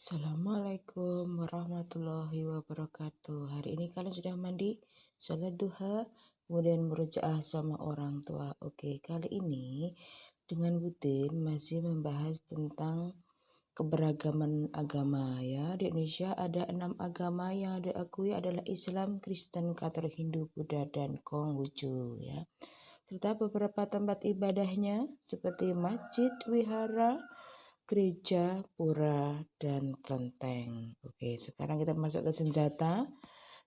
Assalamualaikum warahmatullahi wabarakatuh. Hari ini kalian sudah mandi, sholat duha, kemudian murojaah sama orang tua. Oke, kali ini dengan Butin masih membahas tentang keberagaman agama ya. Di Indonesia ada 6 agama yang diakui adalah Islam, Kristen, Katolik, Hindu, Buddha, dan Konghucu ya. Serta beberapa tempat ibadahnya seperti masjid, wihara, gereja, pura, dan kelenteng. Oke, sekarang kita masuk ke senjata.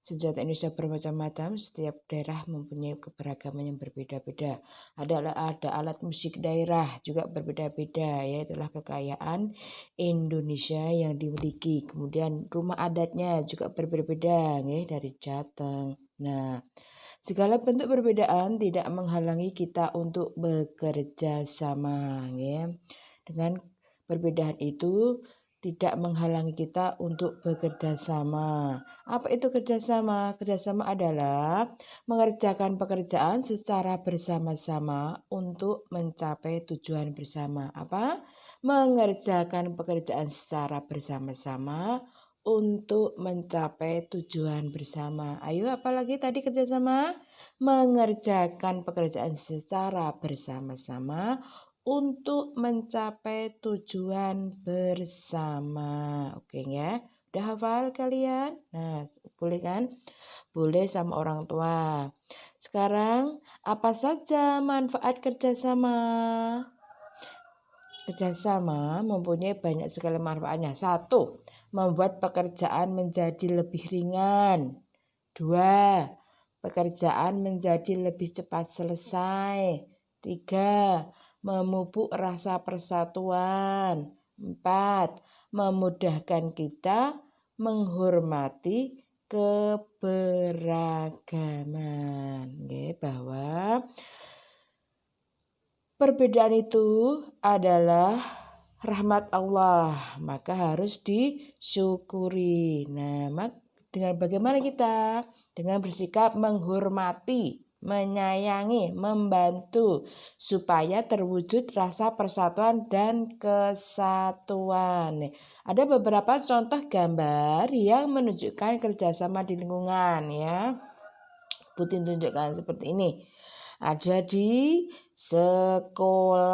Senjata Indonesia bermacam-macam, setiap daerah mempunyai keberagaman yang berbeda-beda. Ada alat musik daerah juga berbeda-beda, yaitulah kekayaan Indonesia yang dimiliki. Kemudian rumah adatnya juga berbeda-beda, ya, dari Jateng. Nah, segala bentuk perbedaan tidak menghalangi kita untuk bekerja sama, ya. Dengan perbedaan itu tidak menghalangi kita untuk bekerja sama. Apa itu kerjasama? Kerjasama adalah mengerjakan pekerjaan secara bersama-sama untuk mencapai tujuan bersama. Apa? Mengerjakan pekerjaan secara bersama-sama untuk mencapai tujuan bersama. Ayo, apalagi tadi kerjasama? Mengerjakan pekerjaan secara bersama-sama untuk mencapai tujuan bersama. Oke ya, udah hafal kalian? Nah, boleh kan? Boleh sama orang tua. Sekarang, apa saja manfaat kerjasama? Kerjasama mempunyai banyak sekali manfaatnya. 1. Membuat pekerjaan menjadi lebih ringan. 2. Pekerjaan menjadi lebih cepat selesai. 3. Memupuk rasa persatuan. 4. Memudahkan kita menghormati keberagaman. Bahwa perbedaan itu adalah rahmat Allah, maka harus disyukuri. Nah, dengan bagaimana kita? Dengan bersikap menghormati, menyayangi, membantu supaya terwujud rasa persatuan dan kesatuan. Ada beberapa contoh gambar yang menunjukkan kerjasama di lingkungan ya. Putin tunjukkan seperti ini. Ada di sekolah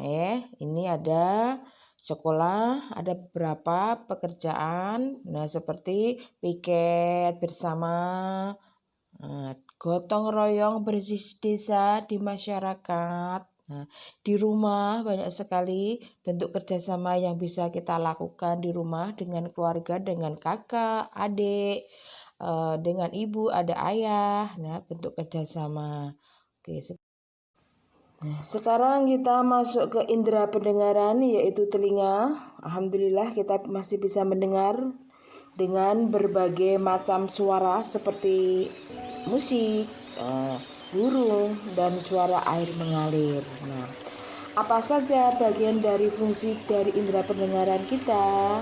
ya. Ini ada sekolah, ada beberapa pekerjaan. Nah, seperti piket bersama, gotong royong bersih desa di masyarakat. Nah, di rumah banyak sekali bentuk kerjasama yang bisa kita lakukan di rumah dengan keluarga, dengan kakak, adik, dengan ibu, ada ayah. Nah, bentuk kerjasama. Oke. Nah, sekarang kita masuk ke indera pendengaran, yaitu telinga. Alhamdulillah kita masih bisa mendengar dengan berbagai macam suara seperti musik, burung, dan suara air mengalir. Nah, apa saja bagian dari fungsi dari indera pendengaran kita?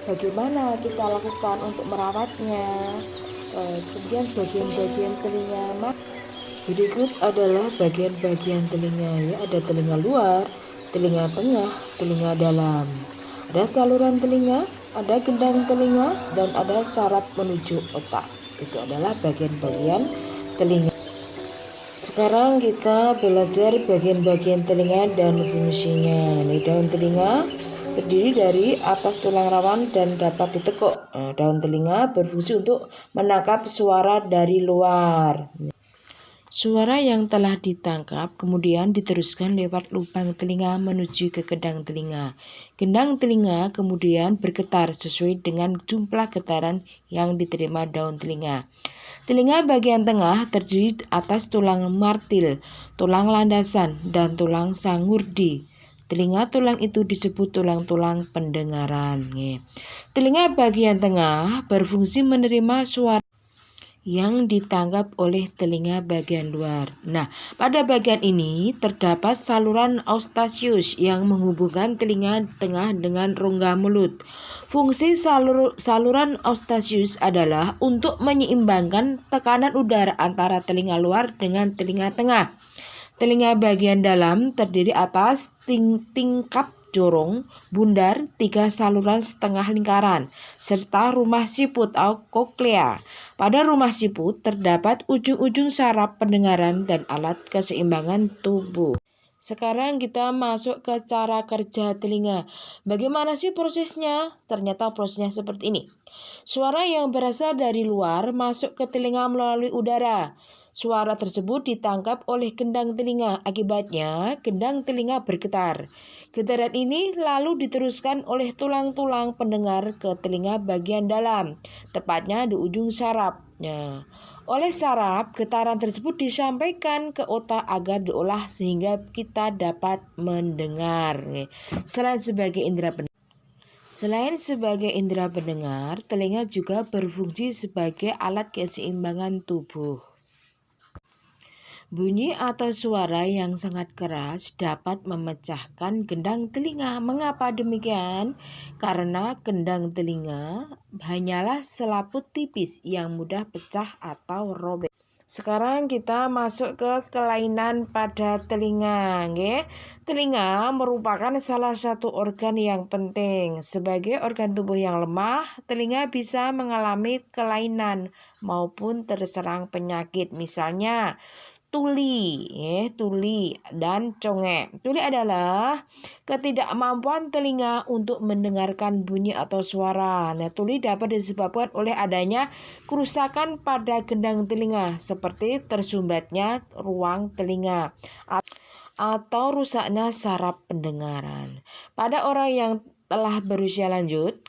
Bagaimana kita lakukan untuk merawatnya? Kemudian bagian-bagian telinga. Berikut adalah bagian-bagian telinga ya. Ada telinga luar, telinga tengah, telinga dalam. Ada saluran telinga, ada gendang telinga, dan ada saraf menuju otak. Itu adalah bagian-bagian telinga. Sekarang kita belajar bagian-bagian telinga dan fungsinya. Ini daun telinga terdiri dari atas tulang rawan dan dapat ditekuk. Daun telinga berfungsi untuk menangkap suara dari luar. Suara yang telah ditangkap kemudian diteruskan lewat lubang telinga menuju ke gendang telinga. Gendang telinga kemudian bergetar sesuai dengan jumlah getaran yang diterima daun telinga. Telinga bagian tengah terdiri atas tulang martil, tulang landasan, dan tulang sangurdi. Tulang itu disebut tulang-tulang pendengaran. Telinga bagian tengah berfungsi menerima suara yang ditangkap oleh telinga bagian luar. Nah, pada bagian ini terdapat saluran Eustachius yang menghubungkan telinga tengah dengan rongga mulut. Fungsi saluran Eustachius adalah untuk menyeimbangkan tekanan udara antara telinga luar dengan telinga tengah. Telinga bagian dalam terdiri atas tingkap jorong, bundar, 3 saluran setengah lingkaran, serta rumah siput atau koklea. Pada rumah siput terdapat ujung-ujung saraf pendengaran dan alat keseimbangan tubuh. Sekarang kita masuk ke cara kerja telinga. Bagaimana sih prosesnya? Ternyata prosesnya seperti ini. Suara yang berasal dari luar masuk ke telinga melalui udara. Suara tersebut ditangkap oleh gendang telinga. Akibatnya, gendang telinga bergetar. Getaran ini lalu diteruskan oleh tulang-tulang pendengar ke telinga bagian dalam, tepatnya di ujung saraf. Oleh saraf, getaran tersebut disampaikan ke otak agar diolah sehingga kita dapat mendengar. Selain sebagai indera pendengar, telinga juga berfungsi sebagai alat keseimbangan tubuh. Bunyi atau suara yang sangat keras dapat memecahkan gendang telinga. Mengapa demikian? Karena gendang telinga hanyalah selaput tipis yang mudah pecah atau robek. Sekarang kita masuk ke kelainan pada telinga. Telinga merupakan salah satu organ yang penting. Sebagai organ tubuh yang lemah, telinga bisa mengalami kelainan maupun terserang penyakit. Misalnya tuli dan congek. Tuli adalah ketidakmampuan telinga untuk mendengarkan bunyi atau suara. Tuli dapat disebabkan oleh adanya kerusakan pada gendang telinga seperti tersumbatnya ruang telinga atau rusaknya saraf pendengaran. Pada orang yang telah berusia lanjut,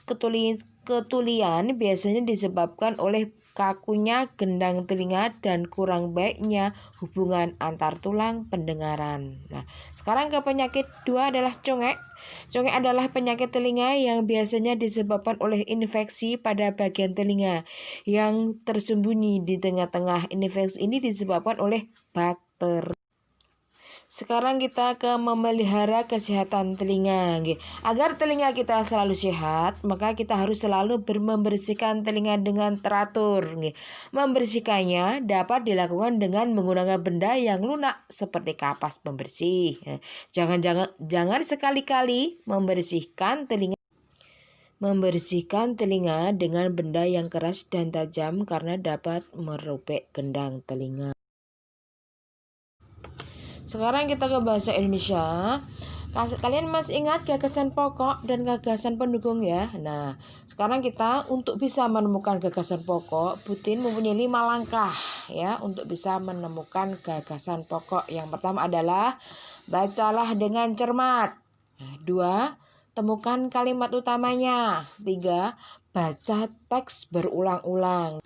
ketulian biasanya disebabkan oleh kakunya gendang telinga dan kurang baiknya hubungan antar tulang pendengaran. Sekarang ke penyakit 2 adalah congek. Congek adalah penyakit telinga yang biasanya disebabkan oleh infeksi pada bagian telinga yang tersembunyi di tengah-tengah. Infeksi ini disebabkan oleh bakteri. Sekarang kita ke memelihara kesehatan telinga. Agar telinga kita selalu sehat, maka kita harus selalu membersihkan telinga dengan teratur. Membersihkannya dapat dilakukan dengan menggunakan benda yang lunak seperti kapas pembersih. Jangan sekali-kali membersihkan telinga dengan benda yang keras dan tajam karena dapat merobek gendang telinga. Sekarang kita ke bahasa Indonesia. Kalian masih ingat gagasan pokok dan gagasan pendukung ya? Sekarang kita untuk bisa menemukan gagasan pokok, Putin mempunyai 5 langkah ya untuk bisa menemukan gagasan pokok. Yang pertama adalah bacalah dengan cermat. 2, temukan kalimat utamanya. 3, baca teks berulang-ulang.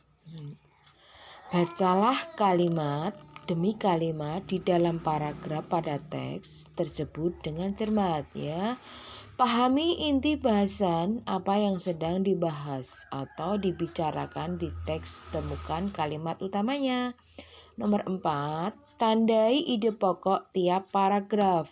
Bacalah kalimat demi kalimat di dalam paragraf pada teks tersebut dengan cermat ya. Pahami inti bahasan apa yang sedang dibahas atau dibicarakan di teks, temukan kalimat utamanya. Nomor 4, tandai ide pokok tiap paragraf.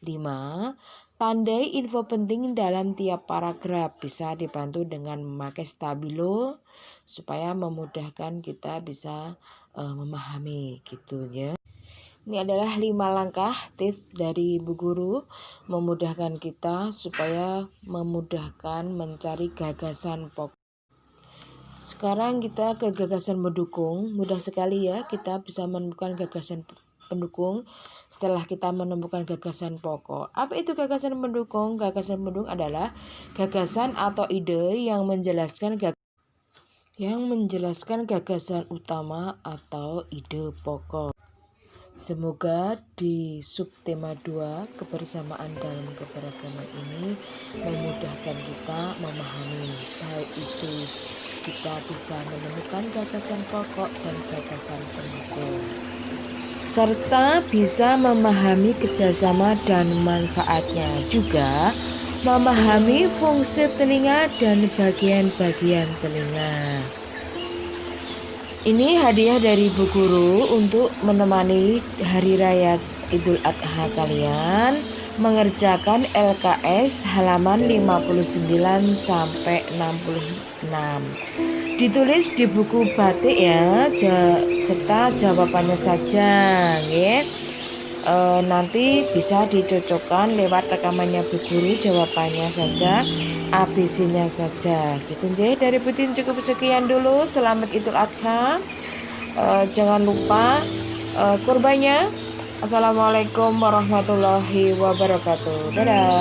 5, tandai info penting dalam tiap paragraf. Bisa dibantu dengan memakai stabilo supaya memudahkan kita bisa memahami gitu ya. Ini adalah 5 langkah tips dari Bu Guru memudahkan kita supaya memudahkan mencari gagasan pokok. Sekarang kita ke gagasan pendukung. Mudah sekali ya kita bisa menemukan gagasan pendukung setelah kita menemukan gagasan pokok. Apa itu gagasan pendukung? Gagasan pendukung adalah gagasan atau ide yang menjelaskan gagasan utama atau ide pokok. Semoga di subtema 2 kebersamaan dalam keberagaman ini memudahkan kita memahami baik itu kita bisa menemukan gagasan pokok dan gagasan pendukung, serta bisa memahami kerjasama dan manfaatnya, juga memahami fungsi telinga dan bagian-bagian telinga. Ini hadiah dari Bu Guru untuk menemani Hari Raya Idul Adha kalian mengerjakan LKS halaman 59 sampai 66. Ditulis di buku batik ya, serta jawabannya saja ya. nanti bisa dicocokkan lewat rekamannya Bu Guru, jawabannya saja, ABC-nya saja. Gitu nggih, dari Putin cukup sekian dulu. Selamat Idul Adha. Jangan lupa kurbannya. Assalamualaikum warahmatullahi wabarakatuh. Dadah.